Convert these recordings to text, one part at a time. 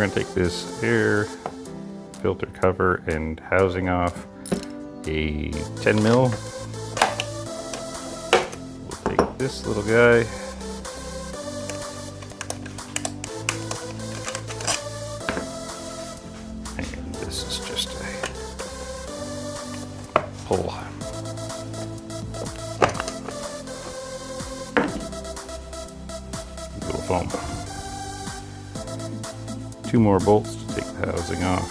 we're going to take this air filter cover and housing off a 10 mil. We'll take this little guy. And this is just a pull. Little foam. 2 more bolts to take the housing off.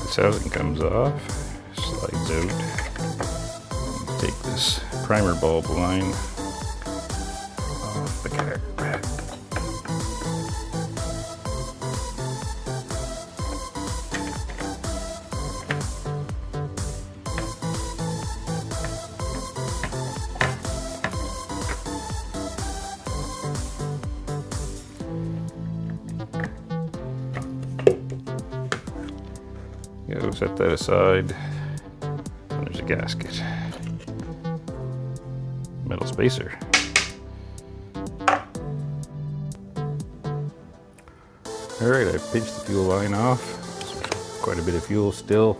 This housing comes off, slides out. Take this primer bulb line off the carb. Go set that aside. And there's a gasket. Metal spacer. Alright, I pinched the fuel line off. There's quite a bit of fuel still.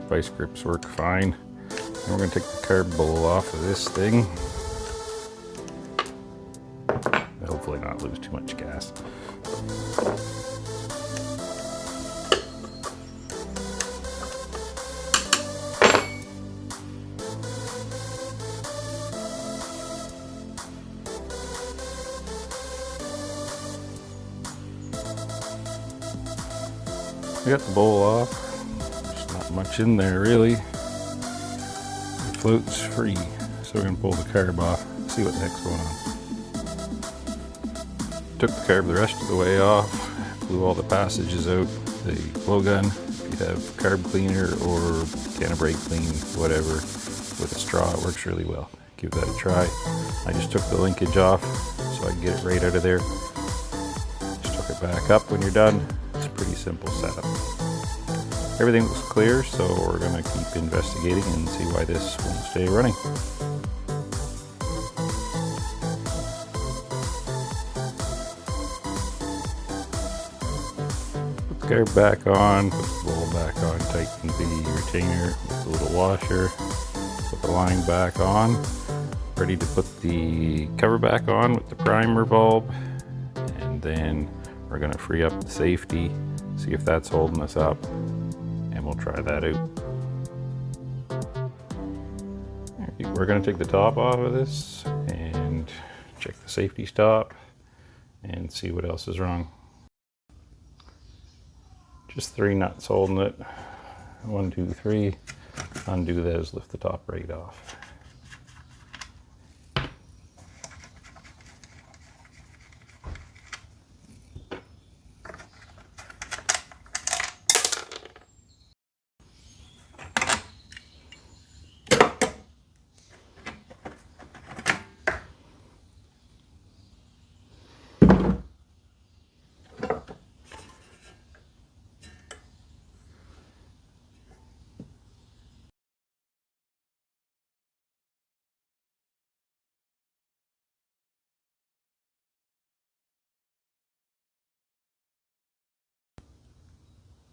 Vice grips work fine. And we're going to take the carb bowl off of this thing. Hopefully not lose too much gas. I got the bowl off. There's not much in there really. It floats free. So we're going to pull the carb off, see what the heck's going on. Took the carb the rest of the way off, blew all the passages out, the blowgun. If you have carb cleaner or can of brake clean, whatever, with a straw, it works really well. Give that a try. I just took the linkage off so I can get it right out of there. Just hook it back up when you're done. It's a pretty simple setup. Everything looks clear, so we're going to keep investigating and see why this won't stay running. Put the carb back on, put the bowl back on, tighten the retainer with the little washer, put the line back on, ready to put the cover back on with the primer bulb, and then we're going to free up the safety, see if that's holding us up, and we'll try that out. We're going to take the top off of this and check the safety stop and see what else is wrong. Just 3 nuts holding it. 1, 2, 3. Undo those, lift the top right off.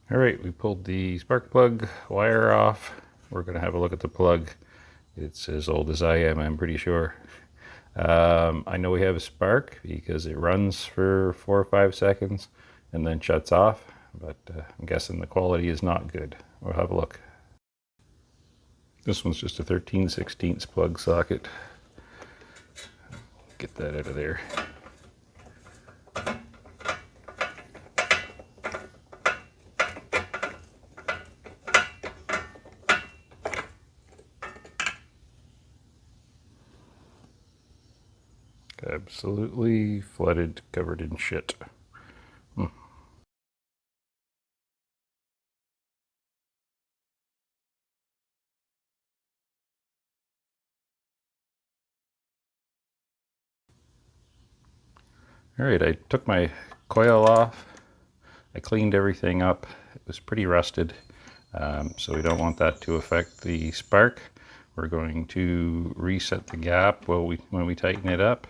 All right, we pulled the spark plug wire off. We're going to have a look at the plug. It's as old as I am, I'm pretty sure. I know we have a spark because it runs for 4 or 5 seconds and then shuts off, but I'm guessing the quality is not good. We'll have a look. This one's just a 13/16 plug socket. Get that out of there. Absolutely flooded, covered in shit. All right, I took my coil off. I cleaned everything up. It was pretty rusted, so we don't want that to affect the spark. We're going to reset the gap when we tighten it up.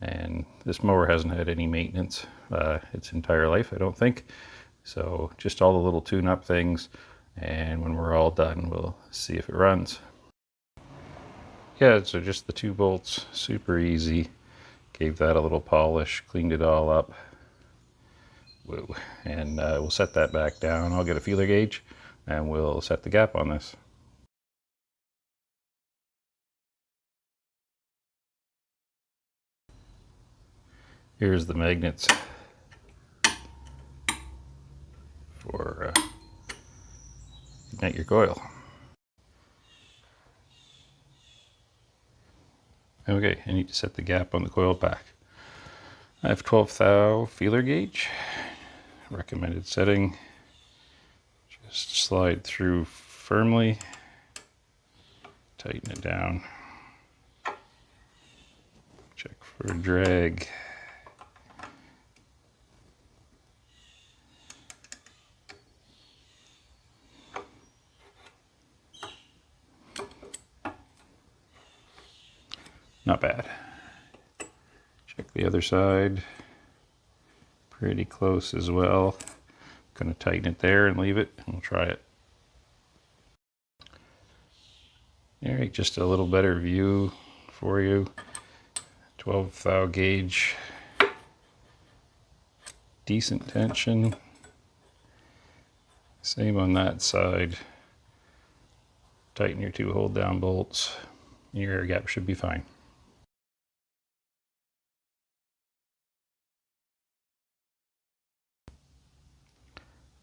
And this mower hasn't had any maintenance its entire life, I don't think. So just all the little tune-up things, and when we're all done, we'll see if it runs. Yeah, so just the 2 bolts, super easy. Gave that a little polish, cleaned it all up. Woo. And we'll set that back down. I'll get a feeler gauge and we'll set the gap on this. Here's the magnets for ignite your coil. Okay, I need to set the gap on the coil back. I have 12 thou feeler gauge, recommended setting. Just slide through firmly, tighten it down, check for drag. Not bad. Check the other side. Pretty close as well. Gonna tighten it there and leave it, and we'll try it. All right, just a little better view for you. 12 thou gauge. Decent tension. Same on that side. Tighten your 2 hold down bolts. Your air gap should be fine.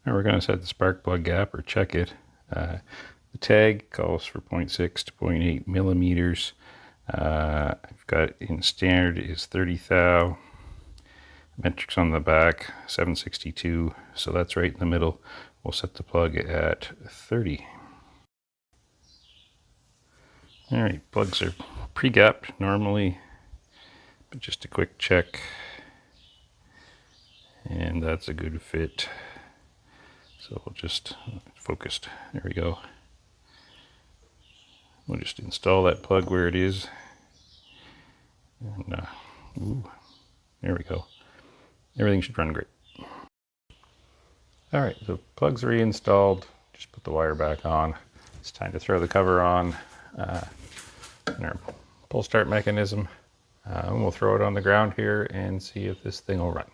Now we're going to set the spark plug gap, or check it. The tag calls for 0.6 to 0.8 millimeters. I've got in standard is 30 thou. Metrics on the back 762, so that's right in the middle. We'll set the plug at 30. All right, plugs are pre-gapped normally, but just a quick check, and that's a good fit. So we'll just focused. There we go. We'll just install that plug where it is, and there we go. Everything should run great. All right, so plugs reinstalled. Just put the wire back on. It's time to throw the cover on in our pull start mechanism. And we'll throw it on the ground here and see if this thing will run.